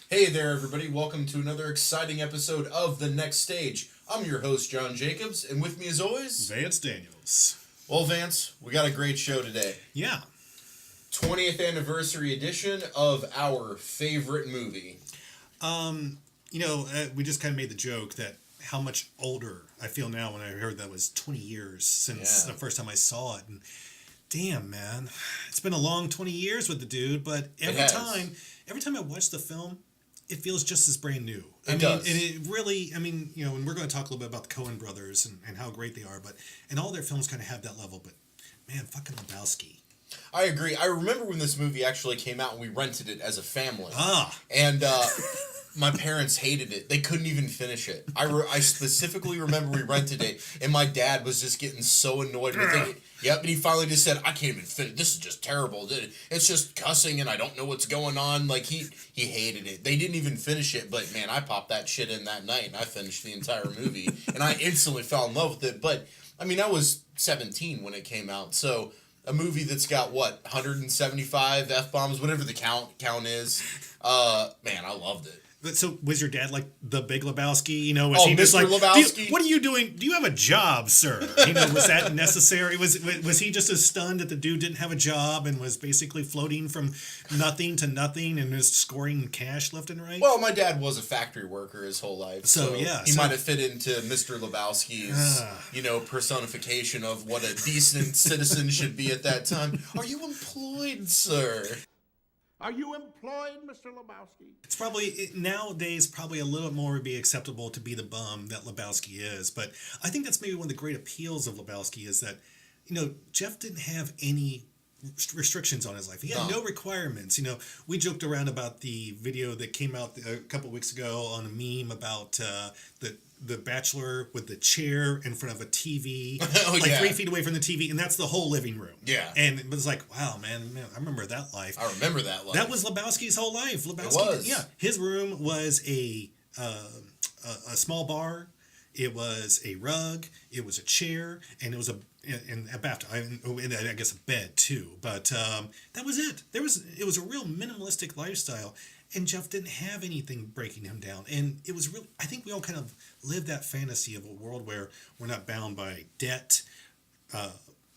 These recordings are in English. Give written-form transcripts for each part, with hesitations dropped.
Hey there, everybody. Welcome to another exciting episode of The Next Stage. I'm your host, John Jacobs, and with me as always, Vance Daniels. Well, Vance, we got a great show today. Yeah. 20th anniversary edition of our favorite movie. We just kind of made the joke that how much older I feel now when I heard that was 20 years since the first time I saw it. And damn, man, it's been a long 20 years with the dude, but every time I watch the film, it feels just as brand new. It does. And it really, and we're going to talk a little bit about the Coen brothers and how great they are, and all their films kind of have that level, but man, fucking Lebowski. I agree. I remember when this movie actually came out and we rented it as a family. And my parents hated it. They couldn't even finish it. I specifically remember we rented it, and my dad was just getting so annoyed with it. Yep, and he finally just said, I can't even finish. This is just terrible. It's just cussing, and I don't know what's going on. Like, he hated it. They didn't even finish it, but, man, I popped that shit in that night, and I finished the entire movie, and I instantly fell in love with it. But, I was 17 when it came out, so a movie that's got, 175 F-bombs, whatever the count is. Man, I loved it. So was your dad like the Big Lebowski? Was he Mr. just like, Lebowski? What are you doing? Do you have a job, sir? Was that necessary? Was he just as stunned that the dude didn't have a job and was basically floating from nothing to nothing and was scoring cash left and right? Well, my dad was a factory worker his whole life, so he might have fit into Mr. Lebowski's, personification of what a decent citizen should be at that time. Are you employed, sir? Are you employed, Mr. Lebowski? It's probably, nowadays, probably a little more would be acceptable to be the bum that Lebowski is. But I think that's maybe one of the great appeals of Lebowski is that, Jeff didn't have any restrictions on his life. He had no requirements. We joked around about the video that came out a couple weeks ago on a meme about the Bachelor with the chair in front of a TV, 3 feet away from the TV, and that's the whole living room. Yeah. And it was like, wow, man, I remember that life. I remember that life. That was Lebowski's whole life. It was. Yeah. His room was a small bar. It was a rug. It was a chair, and it was a bathtub. I guess a bed too. But that was it. It was a real minimalistic lifestyle. And Jeff didn't have anything breaking him down. And it was really, I think we all kind of lived that fantasy of a world where we're not bound by debt,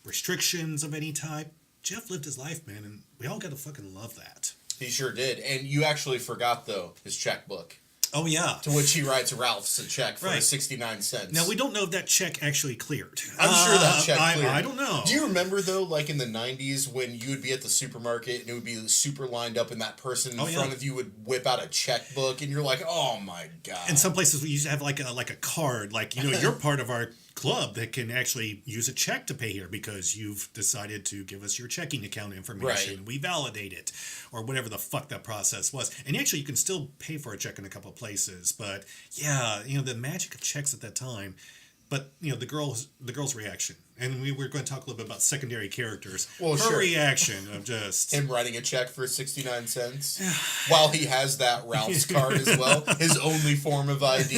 restrictions of any type. Jeff lived his life, man, and we all got to fucking love that. He sure did. And you actually forgot, though, his checkbook. Oh, yeah. To which he writes Ralph's a check for 69 cents. Now, we don't know if that check actually cleared. I'm sure that check cleared. I don't know. Do you remember, though, like in the 90s when you would be at the supermarket and it would be super lined up and that person in front of you would whip out a checkbook and you're like, oh, my God. In some places, we used to have like a card. Like, you're part of our club that can actually use a check to pay here because you've decided to give us your checking account information. Right. We validate it or whatever the fuck that process was. And actually, you can still pay for a check in a couple of places. But yeah, the magic of checks at that time. But the girl's reaction, and we were going to talk a little bit about secondary characters. Well, her reaction of just him writing a check for 69 cents while he has that Ralph's card as well, his only form of ID.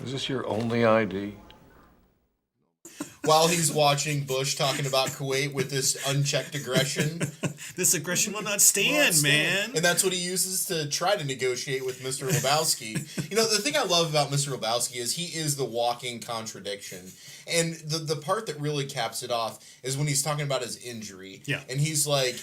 Is this your only ID? While he's watching Bush talking about Kuwait with this unchecked aggression. This aggression will not stand, man. And that's what he uses to try to negotiate with Mr. Lebowski. The thing I love about Mr. Lebowski is he is the walking contradiction. And the part that really caps it off is when he's talking about his injury. Yeah. And he's like,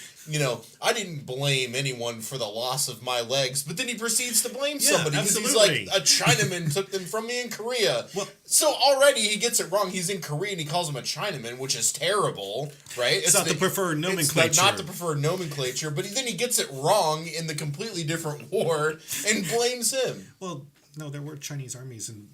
I didn't blame anyone for the loss of my legs, but then he proceeds to blame somebody. Because he's like, a Chinaman took them from me in Korea. Well, so already he gets it wrong. He's in Korea and he calls him a Chinaman, which is terrible, right? It's not the preferred nomenclature. It's not the preferred nomenclature, but then he gets it wrong in the completely different war and blames him. Well, no, there were Chinese armies in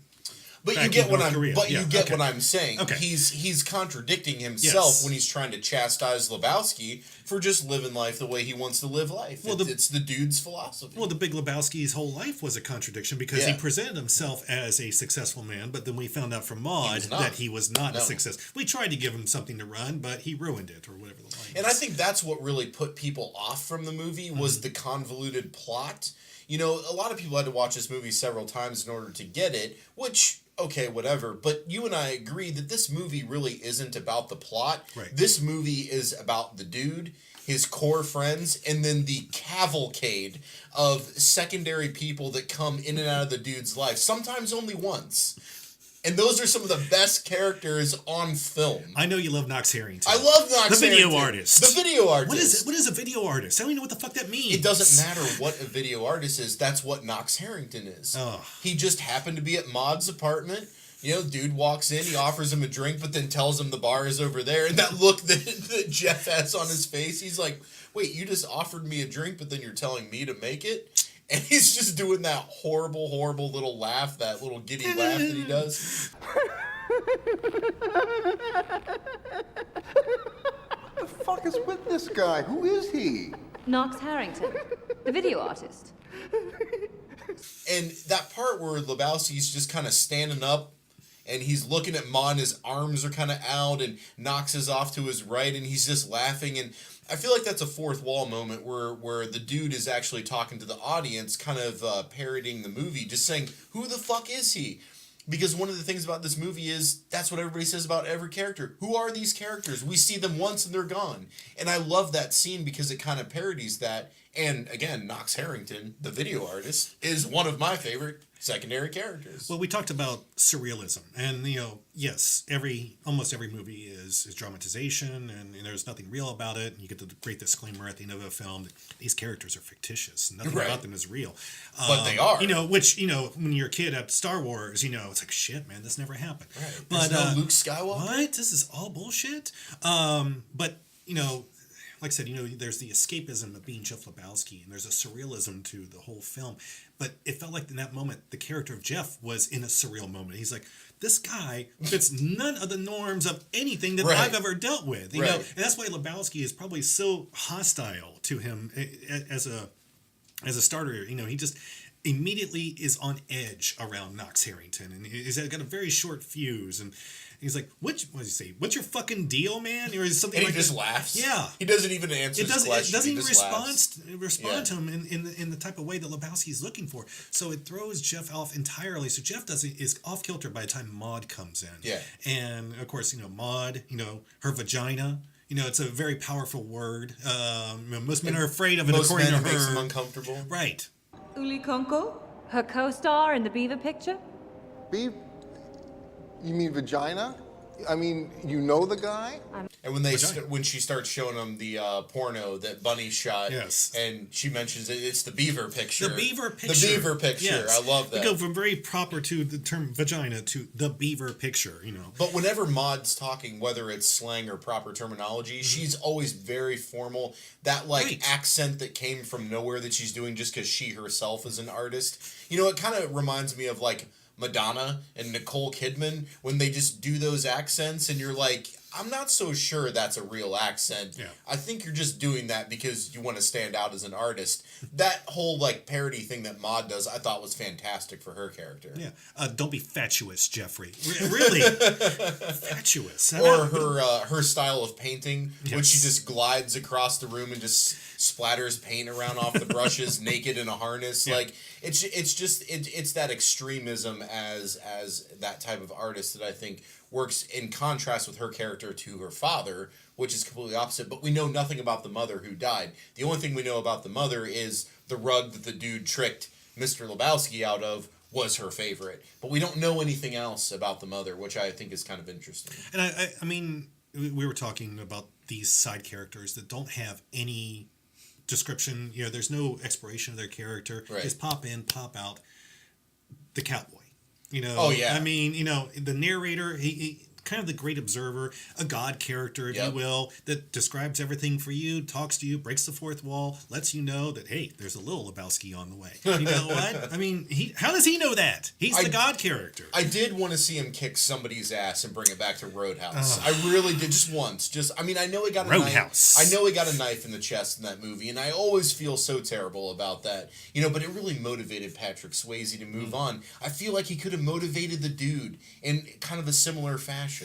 But you get what I'm. Korea. But you get what I'm saying. Okay. He's contradicting himself when he's trying to chastise Lebowski for just living life the way he wants to live life. Well, it's the dude's philosophy. Well, the Big Lebowski's whole life was a contradiction because he presented himself as a successful man, but then we found out from Maude that he was not a success. We tried to give him something to run, but he ruined it, or whatever the line And I think that's what really put people off from the movie was the convoluted plot. You know, a lot of people had to watch this movie several times in order to get it, which, okay, whatever. But you and I agree that this movie really isn't about the plot. Right. This movie is about the dude, his core friends, and then the cavalcade of secondary people that come in and out of the dude's life, sometimes only once. And those are some of the best characters on film. I know you love Knox Harrington. I love Knox The video Harrington. artist. The video artist. What is it? What is a video artist? I don't even know what the fuck that means. It doesn't matter what a video artist is. That's what Knox Harrington is. Oh. He just happened to be at Maud's apartment. You know, dude walks in, he offers him a drink, but then tells him the bar is over there. And that look that Jeff has on his face, he's like, wait, you just offered me a drink, but then you're telling me to make it? And he's just doing that horrible, horrible little laugh, that little giddy laugh that he does. What the fuck is with this guy? Who is he? Knox Harrington, the video artist. And that part where Lebowski's just kind of standing up and he's looking at Ma and his arms are kind of out and Knox is off to his right and he's just laughing. And I feel like that's a fourth wall moment where the dude is actually talking to the audience, kind of parodying the movie, just saying, who the fuck is he? Because one of the things about this movie is that's what everybody says about every character. Who are these characters? We see them once and they're gone. And I love that scene because it kind of parodies that. And again, Knox Harrington, the video artist, is one of my favorite secondary characters. Well, we talked about surrealism, and yes, almost every movie is dramatization, and there's nothing real about it. And you get the great disclaimer at the end of a film that these characters are fictitious, nothing about them is real. But they are. Which when you're a kid at Star Wars, it's like shit, man, this never happened. Right. But There's no Luke Skywalker. What? This is all bullshit. But like I said, there's the escapism of being Jeff Lebowski, and there's a surrealism to the whole film. But it felt like in that moment, the character of Jeff was in a surreal moment. He's like, this guy fits none of the norms of anything that I've ever dealt with. You know, and that's why Lebowski is probably so hostile to him as a starter. He just immediately is on edge around Knox Harrington, and he's got a very short fuse, and he's like, what does he say? What's your fucking deal, man? Or something and like he just that. laughs. Yeah. He doesn't even answer his question. It doesn't he even just respond to him in the type of way that Lebowski's looking for. So it throws Jeff off entirely. So Jeff is off kilter by the time Maud comes in. Yeah. And of course, Maud, her vagina. It's a very powerful word. Most men are afraid of it, according to her. Most men it makes them uncomfortable. Right. Uli Konko, her co-star in the Beaver picture. Beef? You mean vagina? I mean, you know the guy? And when she starts showing him the porno that Bunny shot, yes, and she mentions it's the Beaver picture. The Beaver picture. The Beaver picture. Yes. I love that. We go from very proper to the term vagina to the Beaver picture. But whenever Maud's talking, whether it's slang or proper terminology, she's always very formal. That accent that came from nowhere that she's doing just because she herself is an artist. It kind of reminds me of Madonna and Nicole Kidman when they just do those accents and you're like, I'm not so sure that's a real accent. Yeah. I think you're just doing that because you want to stand out as an artist. That whole parody thing that Maud does, I thought was fantastic for her character. Yeah. Don't be fatuous, Jeffrey. Really? Fatuous. Or her style of painting, when she just glides across the room and just splatters paint around off the brushes naked in a harness. Yeah. It's that extremism as that type of artist that I think works in contrast with her character to her father, which is completely opposite. But we know nothing about the mother who died. The only thing we know about the mother is the rug that the dude tricked Mr. Lebowski out of was her favorite. But we don't know anything else about the mother, which I think is kind of interesting. And I mean, we were talking about these side characters that don't have any description. There's no exploration of their character. Right. Just pop in, pop out. The cowboy. Oh yeah. I mean, the narrator, he kind of the great observer, a god character, if you will, that describes everything for you, talks to you, breaks the fourth wall, lets you know that, hey, there's a little Lebowski on the way. You know what? I mean, how does he know that? He's the god character. I did want to see him kick somebody's ass and bring it back to Roadhouse. I really did, just once. I know he got a Roadhouse. knife. I know he got a knife in the chest in that movie, and I always feel so terrible about that. But it really motivated Patrick Swayze to move on. I feel like he could have motivated the dude in kind of a similar fashion.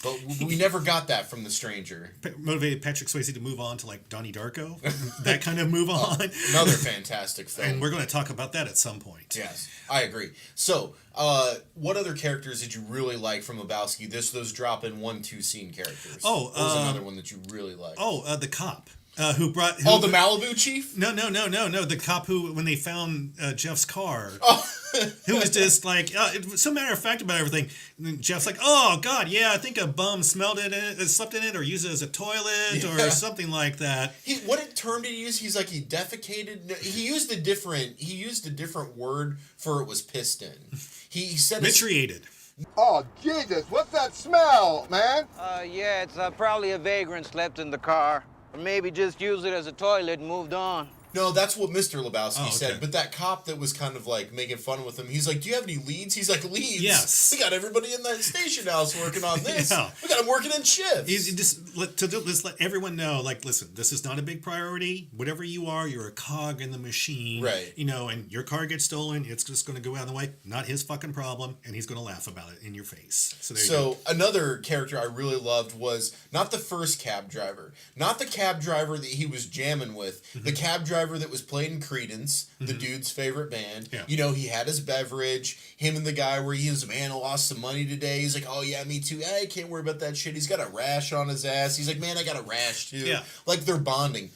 But we never got that from the stranger. Motivated Patrick Swayze to move on to like Donnie Darko, that kind of move on. Another fantastic film. And we're going to talk about that at some point. Yes, I agree. So, what other characters did you really like from Lebowski? Those drop in 1-2 scene characters. Oh, what was another one that you really liked? The cop. Who brought? The Malibu chief? No. The cop who, when they found Jeff's car, Oh. who was just like, so matter of fact about everything. And then Jeff's like, oh God, yeah, I think a bum smelled it, slept in it, or used it as a toilet, or something like that. What term did he use? He's like he defecated. No, he used a different word for it was pissed in. He said Vitriated. Oh, Jesus, what's that smell, man? Yeah, it's probably a vagrant slept in the car. Or maybe just used it as a toilet and moved on. No, that's what Mr. Lebowski said. Okay. But that cop that was kind of like making fun with him, he's like, do you have any leads? He's like, leads? Yes. We got everybody in that station house working on this. Yeah. We got them working in shifts. Just let everyone know, like, listen, this is not a big priority. Whatever you are, you're a cog in the machine. Right. And your car gets stolen, it's just going to go out of the way. Not his fucking problem, and he's going to laugh about it in your face. So another character I really loved was not the first cab driver. Not the cab driver that he was jamming with. Mm-hmm. The cab driver that was played in Creedence, the dude's favorite band. Yeah. He had his beverage. Him and the guy where he was, man, I lost some money today. He's like, oh, yeah, me too. Hey, can't worry about that shit. He's got a rash on his ass. He's like, man, I got a rash too. Yeah. Like they're bonding.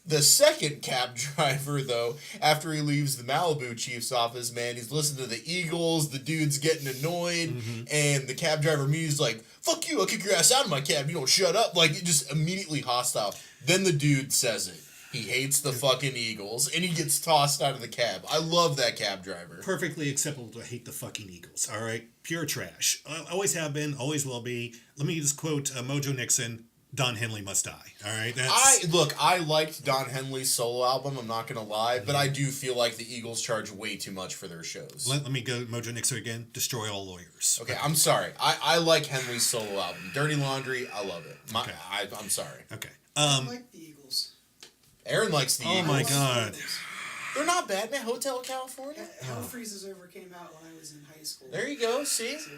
The second cab driver, though, after he leaves the Malibu chief's office, man, he's listening to the Eagles. The dude's getting annoyed. And the cab driver immediately is like, fuck you, I'll kick your ass out of my cab. You don't shut up. Like, just immediately hostile. Then the dude says it. He hates the fucking Eagles, and he gets tossed out of the cab. I love that cab driver. Perfectly acceptable to hate the fucking Eagles, all right? Pure trash. Always have been, always will be. Let me just quote Mojo Nixon, Don Henley must die, all right? I liked Don Henley's solo album, I'm not going to lie, but I do feel like the Eagles charge way too much for their shows. Let me go Mojo Nixon again. Destroy all lawyers. Okay, I'm sorry. I like Henley's solo album. Dirty Laundry, I love it. Okay. I'm sorry. Okay. I like the Eagles. Aaron likes the Eagles. Oh my God. They're not bad, man. Hotel California. Hell Freezes Over came out when I was in high school. There you go. See? So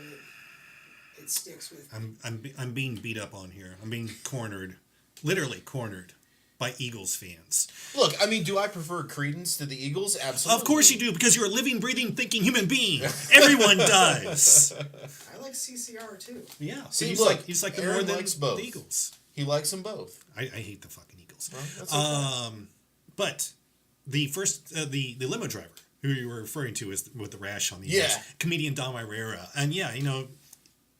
it sticks with me. I'm being beat up on here. I'm being cornered. Literally cornered by Eagles fans. Look, I mean, do I prefer Creedence to the Eagles? Absolutely. Of course you do, because you're a living, breathing, thinking human being. Everyone does. I like CCR too. Yeah. See, he's look, like the Aaron more than likes both. the Eagles. He likes them both. I hate the fucking Eagles. Well, that's okay. But the first, the limo driver who you were referring to is with the rash on the Yeah. ears, comedian Dom Irera. And yeah,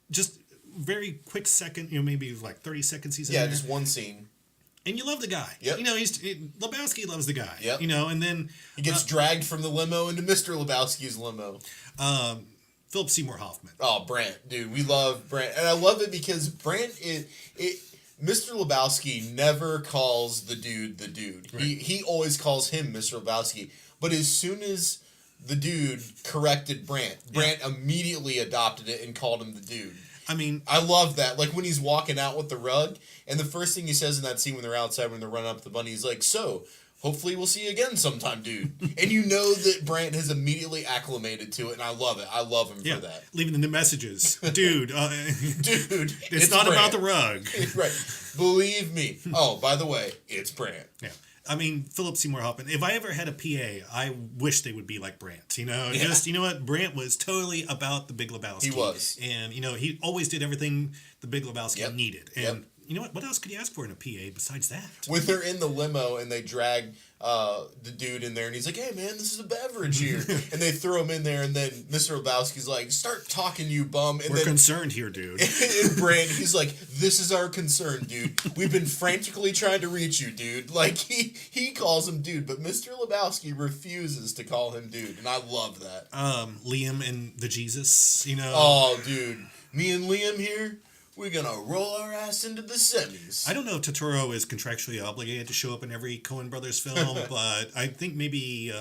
just very quick second, maybe like 30 seconds he's in there. Just one scene. And you love the guy. Yep. Lebowski loves the guy. Yep. And then He gets dragged from the limo into Mr. Lebowski's limo. Philip Seymour Hoffman. Oh, Brant, dude, we love Brant, and I love it because Brant Mr. Lebowski never calls the dude. Right. He always calls him Mr. Lebowski. But as soon as the dude corrected Brant immediately adopted it and called him the dude. I mean, I love that. Like when he's walking out with the rug, and the first thing he says in that scene when they're outside, when they're running up the bunny, he's like, so, hopefully we'll see you again sometime, dude. And you know that Brant has immediately acclimated to it, and I love it. I love him for that. Leaving the messages. Dude. Dude. It's not Brant. about the rug. Right. Believe me. Oh, by the way, it's Brant. Yeah. I mean, Philip Seymour Hoffman. If I ever had a PA, I wish they would be like Brant. Just, you know what? Brant was totally about the Big Lebowski. He was. And, he always did everything the Big Lebowski needed. And you know what? What else could you ask for in a PA besides that? When they're in the limo and they drag the dude in there and he's like, hey, man, this is a beverage here. And they throw him in there and then Mr. Lebowski's like, start talking, you bum. And We're concerned here, dude. And Brand, he's like, this is our concern, dude. We've been frantically trying to reach you, dude. Like, he calls him dude, but Mr. Lebowski refuses to call him dude. And I love that. Liam and the Jesus, Oh, dude. Me and Liam here, we're going to roll our ass into the semis. I don't know if Totoro is contractually obligated to show up in every Coen Brothers film, but I think maybe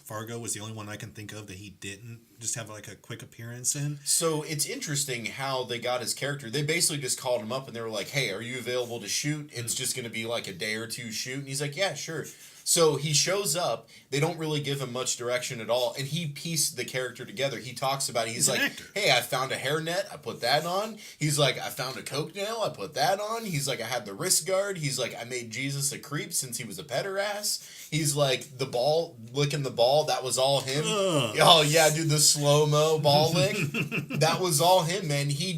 Fargo was the only one I can think of that he didn't just have like a quick appearance in. So it's interesting how they got his character. They basically just called him up and they were like, hey, are you available to shoot? It's just going to be like a day or two shoot. And he's like, yeah, sure. So he shows up. They don't really give him much direction at all, and he pieced the character together. He talks about it. He's like, "Hey, I found a hairnet. I put that on." He's like, "I found a coke nail. I put that on." He's like, "I had the wrist guard." He's like, "I made Jesus a creep since he was a pederast." He's like, "The ball, licking the ball, that was all him." Oh yeah, dude, the slow-mo ball lick, that was all him, man. He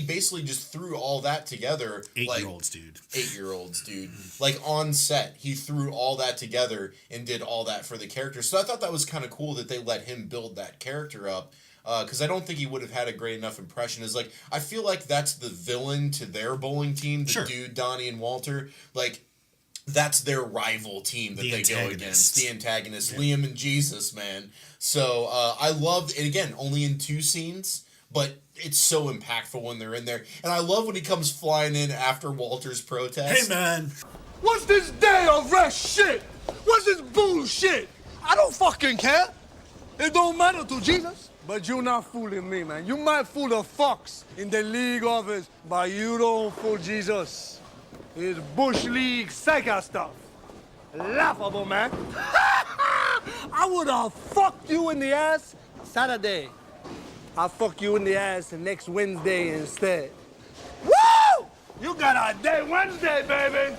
basically just threw all that together. 8-year-olds, dude. 8-year-olds, dude. Like on set, he threw all that together and did all that for the character. So I thought that was kind of cool that they let him build that character up. Because I don't think he would have had a great enough impression. Is like, I feel like that's the villain to their bowling team, the dude, Donnie and Walter. Like, that's their rival team that they go against. The antagonist, Liam and Jesus, man. So I loved, and again, only in 2 scenes, but it's so impactful when they're in there. And I love when he comes flying in after Walter's protest. Hey, man. What's this day of rest shit? What's this bullshit? I don't fucking care. It don't matter to Jesus. But you're not fooling me, man. You might fool the fucks in the league office, but you don't fool Jesus. It's Bush League psycho stuff. Laughable, man. I would have fucked you in the ass Saturday. I'll fuck you in the ass next Wednesday instead. Woo! You got a day Wednesday, baby.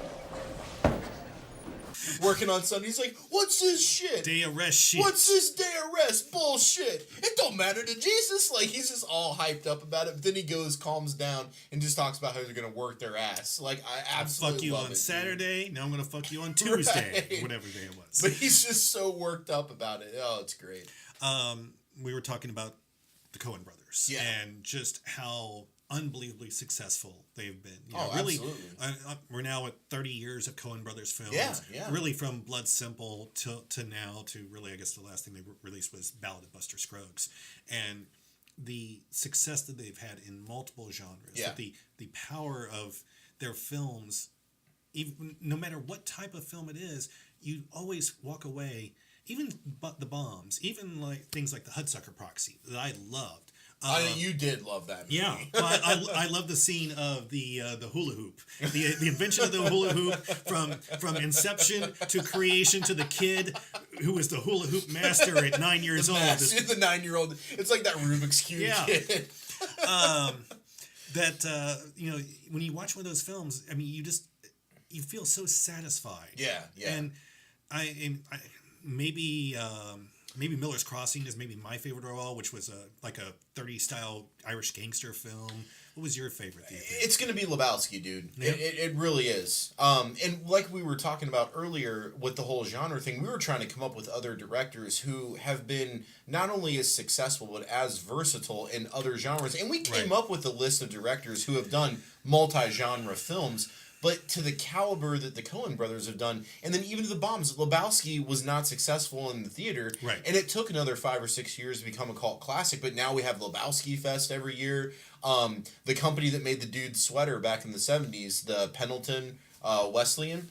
Working on Sunday, he's like, "What's this shit? Day of rest shit. What's this day of rest bullshit? It don't matter to Jesus." Like, he's just all hyped up about it. But then he calms down, and just talks about how they're gonna work their ass. Like, I absolutely fuck you love on it, Saturday. Dude. Now I'm gonna fuck you on Tuesday, Right. whatever day it was. But he's just so worked up about it. Oh, it's great. We were talking about the Coen brothers and just how unbelievably successful they've been. You know, really, absolutely. We're now at 30 years of Coen brothers films. Yeah, yeah. Really, from Blood Simple to now to really, I guess the last thing they released was Ballad of Buster Scruggs, and the success that they've had in multiple genres. Yeah. The power of their films, even no matter what type of film it is, you always walk away. Even the bombs, even like things like the Hudsucker Proxy that I loved. You did love that movie. Yeah, well, I love the scene of the hula hoop, the invention of the hula hoop from inception to creation to the kid who was the hula hoop master at 9 years old. The 9-year-old. It's like that Rubik's Cube kid. You know, when you watch one of those films, I mean, you feel so satisfied. Yeah, yeah. And I maybe Miller's Crossing is maybe my favorite of all, which was like a 30s style Irish gangster film. What was your favorite, do you think? It's going to be Lebowski, dude. Yeah. It really is. And like we were talking about earlier with the whole genre thing, we were trying to come up with other directors who have been not only as successful, but as versatile in other genres. And we came up with a list of directors who have done multi-genre films, but to the caliber that the Coen brothers have done, and then even to the bombs, Lebowski was not successful in the theater, and it took another 5 or 6 years to become a cult classic, but now we have Lebowski Fest every year. The company that made the dude's sweater back in the 70s, the Pendleton Wesleyan,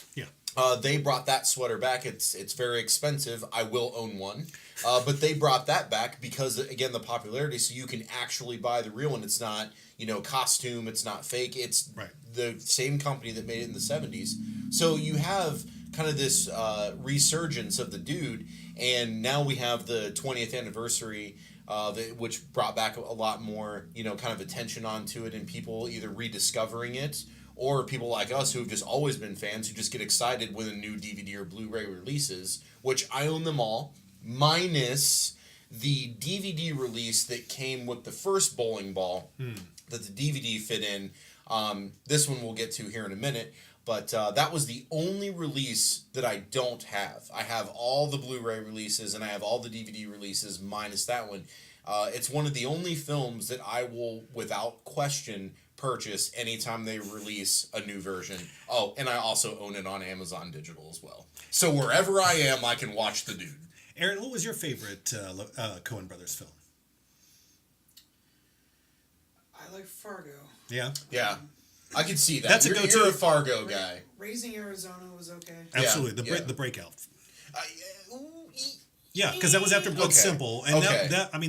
they brought that sweater back. It's very expensive. I will own one. But they brought that back because, again, the popularity, so you can actually buy the real one. It's not, costume. It's not fake. It's the same company that made it in the 70s. So you have kind of this resurgence of the dude, and now we have the 20th anniversary, which brought back a lot more, kind of attention onto it, and people either rediscovering it, or people like us who have just always been fans who just get excited when a new DVD or Blu-ray releases, which I own them all, minus the DVD release that came with the first bowling ball that the DVD fit in. This one we'll get to here in a minute, but that was the only release that I don't have. I have all the Blu-ray releases and I have all the DVD releases minus that one. It's one of the only films that I will, without question, purchase anytime they release a new version. Oh, and I also own it on Amazon Digital as well. So wherever I am, I can watch the dude. Aaron, what was your favorite Coen brothers film? I like Fargo. Yeah? Yeah. I can see that. That's a You're a Fargo guy. Raising Arizona was okay. Absolutely. The breakout. Yeah, because that was after Blood Simple. And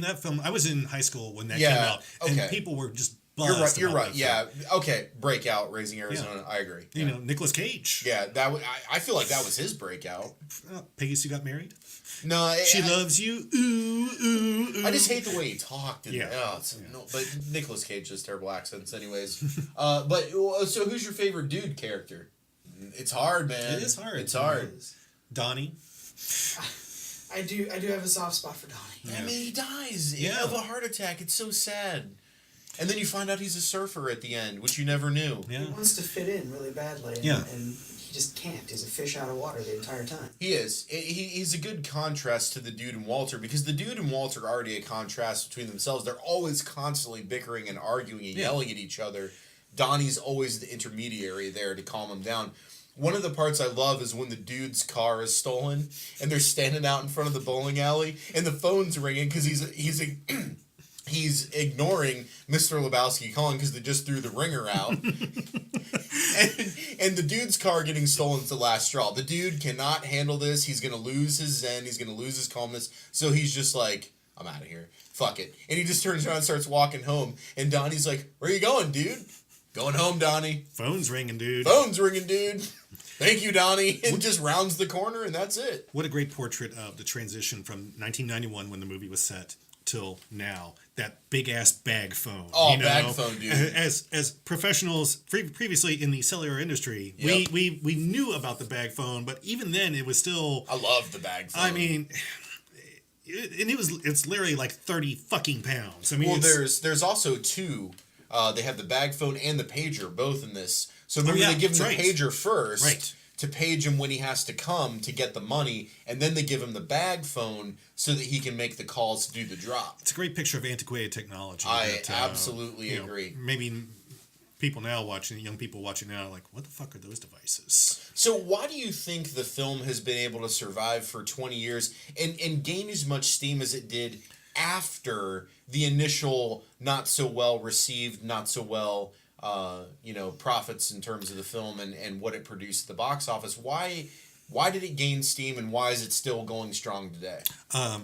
that film, I was in high school when that came out. And people were just bust. You're about right. that Yeah. film. Okay. Breakout. Raising Arizona. I agree. You know, Nicolas Cage. Yeah. I feel like that was his breakout. Peggy Sue Got Married. No. She loves you. Ooh, ooh, ooh. I just hate the way he talked. And, Yeah. No, but Nicolas Cage has terrible accents, anyways. But so, who's your favorite dude character? It's hard, man. It is hard. It's hard. Donnie. I do have a soft spot for Donnie. I mean, he dies Yeah. of a heart attack. It's so sad. And then you find out he's a surfer at the end, which you never knew. Yeah. He wants to fit in really badly. And, Yeah. and he just can't. He's a fish out of water the entire time. He is. He's a good contrast to the dude and Walter, because the dude and Walter are already a contrast between themselves. They're always constantly bickering and arguing and yelling at each other. Donnie's always the intermediary there to calm them down. One of the parts I love is when the dude's car is stolen and they're standing out in front of the bowling alley and the phone's ringing because he's ignoring Mr. Lebowski calling because they just threw the ringer out. and the dude's car getting stolen is the last straw. The dude cannot handle this. He's going to lose his zen. He's going to lose his calmness. So he's just like, I'm out of here. Fuck it. And he just turns around and starts walking home. And Donnie's like, where you going, dude? Going home, Donnie. Phone's ringing, dude. Phone's ringing, dude. Thank you, Donnie. And just rounds the corner, and that's it. What a great portrait of the transition from 1991 when the movie was set till now. That big ass bag phone. Oh, bag phone, dude. As professionals previously in the cellular industry, Yep. we knew about the bag phone, but even then it was still. I love the bag phone. I mean. It's literally like 30 fucking pounds. I mean, well, there's also two. They have the bag phone and the pager both in this. So remember they give him the pager first to page him when he has to come to get the money, and then they give him the bag phone so that he can make the calls to do the drop. It's a great picture of antiquated technology. I absolutely agree. Maybe people now watching, young people watching now, are like, what the fuck are those devices? So why do you think the film has been able to survive for 20 years and gain as much steam as it did after the initial not so well received, not so well profits in terms of the film and what it produced at the box office? Why did it gain steam, and why is it still going strong today? I'm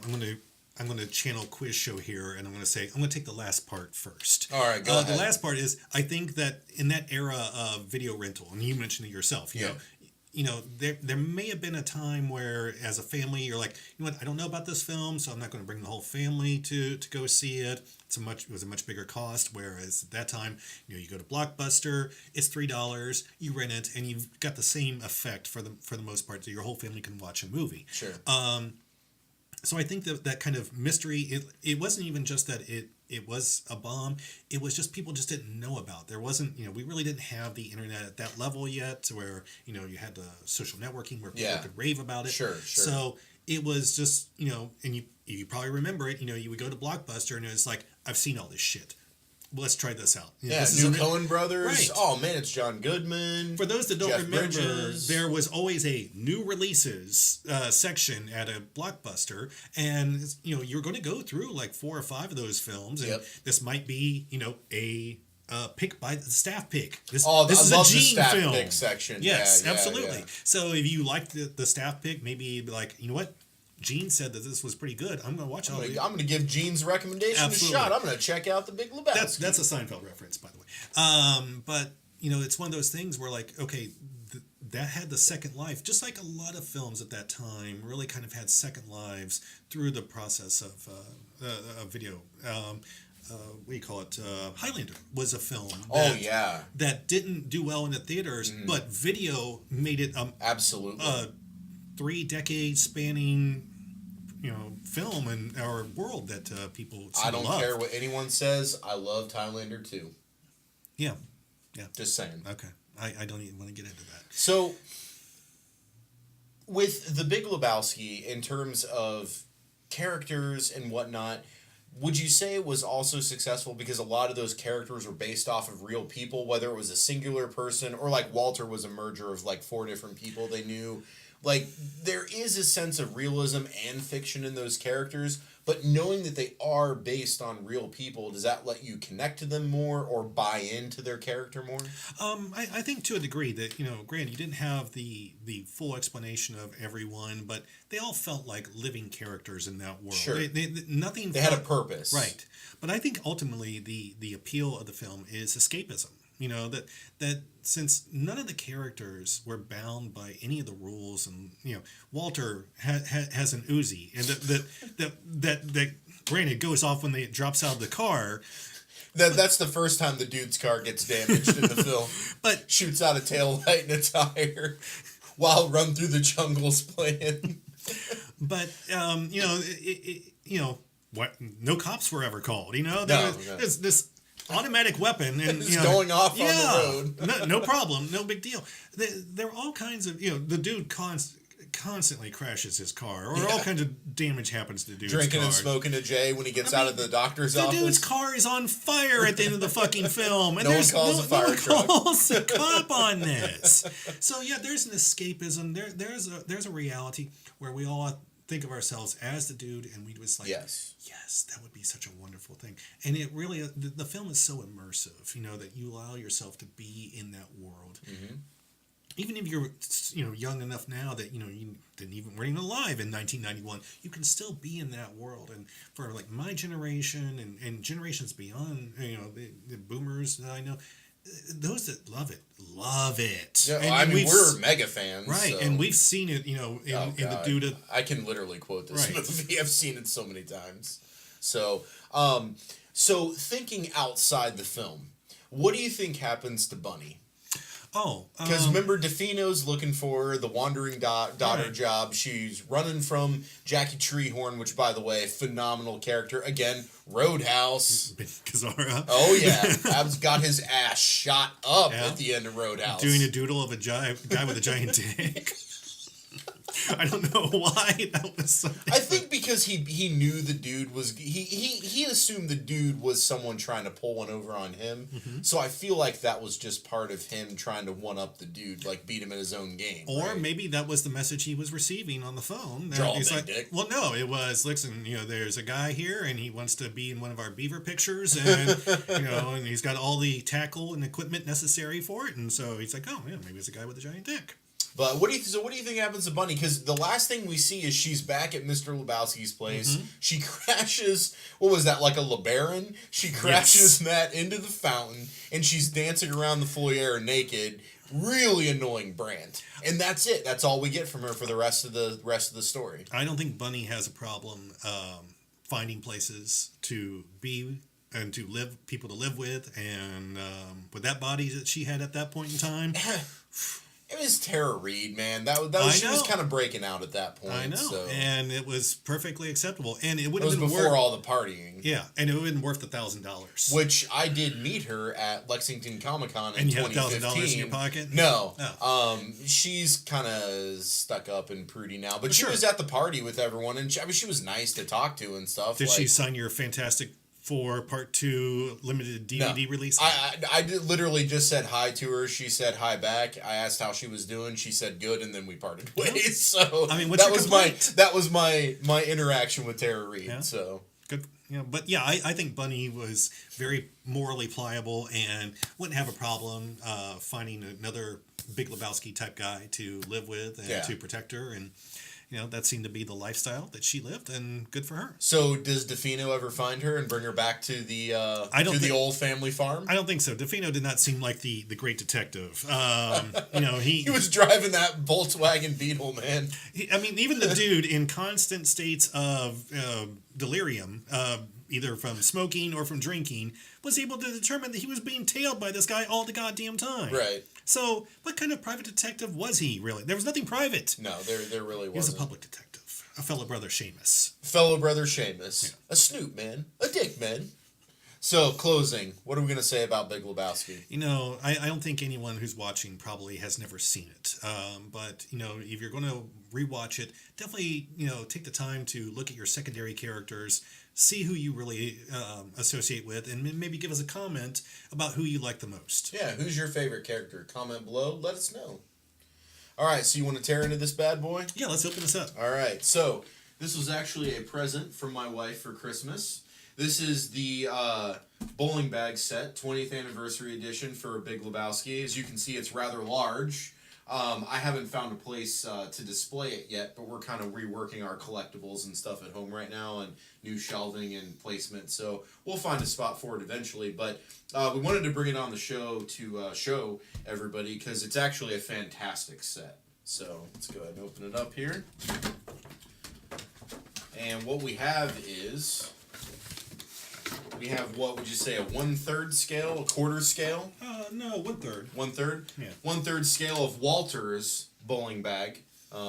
going to channel quiz show here, and I'm going to take the last part first. All right, go ahead. The last part is, I think that in that era of video rental, and you mentioned it yourself, you know, there may have been a time where, as a family, you're like, you know what, I don't know about this film, so I'm not going to bring the whole family to go see it. It was a much bigger cost, whereas at that time, you go to Blockbuster, it's $3, you rent it, and you've got the same effect for the most part, so your whole family can watch a movie. Sure. So I think that kind of mystery, it wasn't even just that it was a bomb. It was just people just didn't know about. There wasn't, we really didn't have the internet at that level yet, where, you had the social networking where people could rave about it. Sure. So it was just, and you probably remember it, you would go to Blockbuster and it's like, I've seen all this shit. Well, let's try this out. This new Coen Brothers. Right. Oh man, it's John Goodman. For those that don't Jeff remember, Bridges. there was always a new releases section at a Blockbuster, and you're going to go through like 4 or 5 of those films, and this might be a pick by the staff pick. This I is love a Gene the staff film. pick section. Yes, Yeah, absolutely. yeah. So if you like the staff pick, maybe be like, you know what? Gene said that this was pretty good. I'm going to watch it. I'm going to give Gene's recommendation Absolutely. a shot. I'm going to check out the Big Lebowski. That's a Seinfeld reference, by the way. But it's one of those things where, like, okay, that had the second life, just like a lot of films at that time really kind of had second lives through the process of video. What do you call it? Highlander was a film. That didn't do well in the theaters, but video made it absolutely 3-decade spanning film in our world that people I don't care what anyone says. I loved Highlander 2. Yeah. Just saying. Okay. I don't even want to get into that. So, with the Big Lebowski, in terms of characters and whatnot, would you say it was also successful because a lot of those characters were based off of real people, whether it was a singular person or like Walter was a merger of like 4 different people they knew? Like, there is a sense of realism and fiction in those characters, But knowing that they are based on real people, does that let you connect to them more or buy into their character more? I think to a degree that, granted, you didn't have the full explanation of everyone, but they all felt like living characters in that world. Sure. They had a purpose. Right. But I think ultimately the appeal of the film is escapism. That since none of the characters were bound by any of the rules, and Walter has an Uzi, and that granted goes off when it drops out of the car. That's the first time the dude's car gets damaged in the film. But shoots out a tail light and a tire while Run Through the Jungle's playing. But what? No cops were ever called. There's this automatic weapon, and it's going off on the road. No problem, no big deal. There are all kinds of the dude constantly crashes his car, or all kinds of damage happens to the dude's drinking car. And smoking a J when he gets out of the doctor's office. The dude's car is on fire at the end of the fucking film, and no one calls a fire truck. Calls a cop on this. So yeah, there's an escapism. There's a reality where we all think of ourselves as the dude, and we just like, yes, that would be such a wonderful thing. And it really, the film is so immersive, that you allow yourself to be in that world. Mm-hmm. Even if you're, young enough now that, you weren't even alive in 1991, you can still be in that world. And for like my generation and generations beyond, the boomers that I know, those that love it. Yeah, and we're mega fans, right? So. And we've seen it, in the dude. I can literally quote this movie. I've seen it so many times. So, so thinking outside the film, what do you think happens to Bunny? Oh, because remember, Defino's looking for the wandering daughter job. She's running from Jackie Treehorn, which, by the way, phenomenal character. Again, Roadhouse. Kazara. Oh, yeah. Ab's got his ass shot up at the end of Roadhouse. Doing a doodle of a guy with a giant dick. I don't know why that was something. I think because he knew the dude was he assumed the dude was someone trying to pull one over on him. Mm-hmm. So I feel like that was just part of him trying to one up the dude, like beat him in his own game. Or maybe that was the message he was receiving on the phone. He's like, dick. Well, no, it was, listen, there's a guy here and he wants to be in one of our beaver pictures, and and he's got all the tackle and equipment necessary for it, and so he's like, oh yeah, maybe it's a guy with a giant dick. But what do you think happens to Bunny? Because the last thing we see is she's back at Mr. Lebowski's place. Mm-hmm. She crashes. What was that, like a LeBaron? She crashes Matt into the fountain, and she's dancing around the foyer naked. Really annoying Brandt, and that's it. That's all we get from her for the rest of the story. I don't think Bunny has a problem finding places to be and to live, people to live with, and with that body that she had at that point in time. It was Tara Reid, man. She was kind of breaking out at that point. I know, so. And it was perfectly acceptable. And it would have been before all the partying. Yeah, and it would have been worth $1,000. Which I did meet her at Lexington Comic Con in 2015. And you had $1,000 in your pocket? No. Oh. She's kind of stuck up and prudy now, but she was at the party with everyone, and she was nice to talk to and stuff. Did she sign your Fantastic Four Part 2 limited DVD release? I literally just said hi to her. She said hi back. I asked how she was doing. She said good, and then we parted ways. So I mean, that was my interaction with Tara Reid. Yeah. So good. But yeah, I think Bunny was very morally pliable and wouldn't have a problem finding another Big Lebowski type guy to live with and to protect her, and that seemed to be the lifestyle that she lived, and good for her. So does Defino ever find her and bring her back to the the old family farm? I don't think so. Defino did not seem like the great detective. He was driving that Volkswagen Beetle, man. Even the dude in constant states of delirium, either from smoking or from drinking, was able to determine that he was being tailed by this guy all the goddamn time. Right. So, what kind of private detective was he, really? There was nothing private. No, there really wasn't. He was a public detective. A fellow brother Seamus. Yeah. A snoop, man. A dick, man. So, closing. What are we going to say about Big Lebowski? I don't think anyone who's watching probably has never seen it. But, if you're going to rewatch it, definitely, take the time to look at your secondary characters, see who you really associate with, and maybe give us a comment about who you like the most. Yeah, who's your favorite character? Comment below. Let us know. All right, so you want to tear into this bad boy? Yeah, let's open this up. All right, so This was actually a present from my wife for Christmas. This is the bowling bag set, 20th anniversary edition for Big Lebowski. As you can see, it's rather large. I haven't found a place to display it yet, but we're kind of reworking our collectibles and stuff at home right now, and new shelving and placement. So we'll find a spot for it eventually. But we wanted to bring it on the show to show everybody because it's actually a fantastic set. So let's go ahead and open it up here. And what we have is, we have, what would you say, a 1/3 scale, a quarter scale? No, 1/3. 1/3? Yeah. 1/3 scale of Walter's bowling bag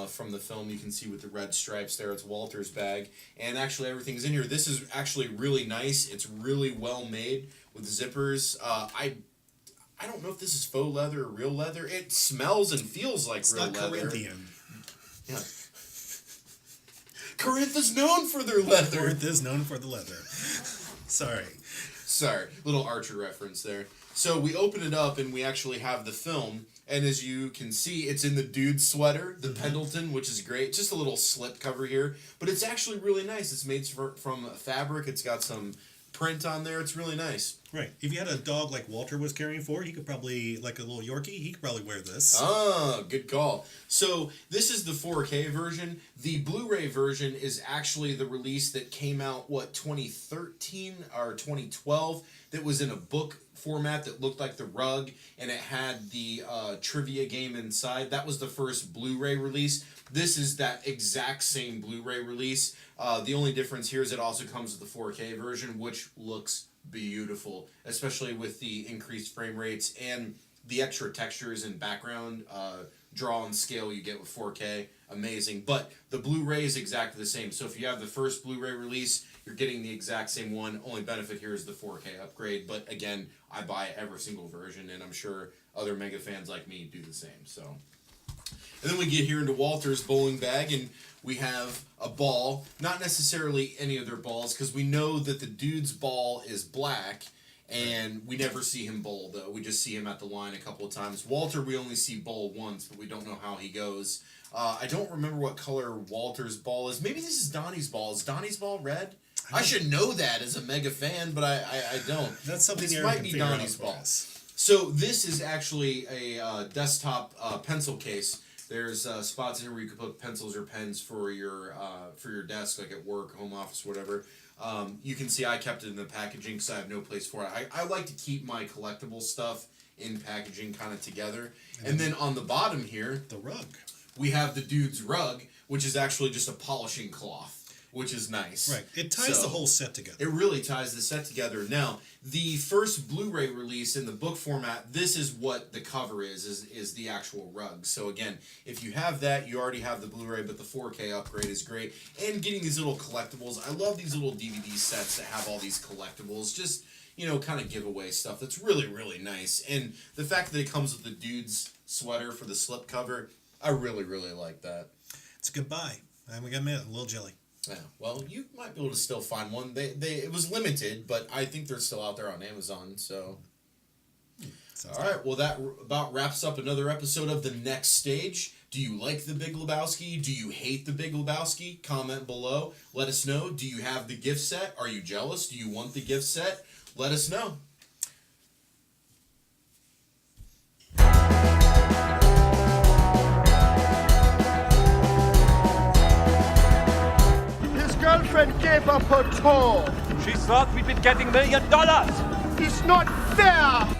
from the film. You can see with the red stripes there, it's Walter's bag. And actually everything's in here. This is actually really nice. It's really well made with zippers. I don't know if this is faux leather or real leather. It smells and feels like real leather. It's not Corinthian. Yeah. Corinth is known for their leather. Corinth is known for the leather. Sorry. Little Archer reference there. So we open it up and we actually have the film. And as you can see, it's in the dude sweater, the Pendleton, which is great. Just a little slip cover here. But it's actually really nice. It's made from fabric. It's got some print on there. It's really nice. Right. If you had a dog like Walter was caring for, he could probably, like a little Yorkie, he could probably wear this. Ah, good call. So this is the 4K version. The Blu-ray version is actually the release that came out, 2013 or 2012, that was in a book format that looked like the rug, and it had the trivia game inside. That was the first Blu-ray release. This is that exact same Blu-ray release. The only difference here is it also comes with the 4K version, which looks beautiful, especially with the increased frame rates and the extra textures and background draw and scale you get with 4K. Amazing. But the Blu-ray is exactly the same. So if you have the first Blu-ray release, you're getting the exact same one. Only benefit here is the 4K upgrade. But again, I buy every single version, and I'm sure other mega fans like me do the same. So, and then we get here into Walter's bowling bag, and we have a ball. Not necessarily any of their balls, because we know that the dude's ball is black, and we never see him bowl, though. We just see him at the line a couple of times. Walter, we only see bowl once, but we don't know how he goes. I don't remember what color Walter's ball is. Maybe this is Donnie's ball. Is Donnie's ball red? I should know that as a mega fan, but I don't. That's something this Aaron might can be figure out Donnie's for ball. us. So this is actually a desktop pencil case. There's spots in here where you can put pencils or pens for your desk, like at work, home office, whatever. You can see I kept it in the packaging because I have no place for it. I like to keep my collectible stuff in packaging kind of together. And then on the bottom here, the rug. We have the dude's rug, which is actually just a polishing cloth, which is nice. Right. It ties the whole set together. It really ties the set together. Now, the first Blu-ray release in the book format, this is what the cover is the actual rug. So again, if you have that, you already have the Blu-ray, but the 4K upgrade is great. And getting these little collectibles. I love these little DVD sets that have all these collectibles. Just, kind of giveaway stuff. That's really, really nice. And the fact that it comes with the dude's sweater for the slip cover, I really, really like that. It's a good buy. And we got a little jelly. Yeah, well, you might be able to still find one. It was limited, but I think they're still out there on Amazon. So, all right. Well, that about wraps up another episode of The Next Stage. Do you like The Big Lebowski? Do you hate The Big Lebowski? Comment below. Let us know. Do you have the gift set? Are you jealous? Do you want the gift set? Let us know. Girlfriend gave up her tour. She thought we'd been getting $1 million. It's not fair.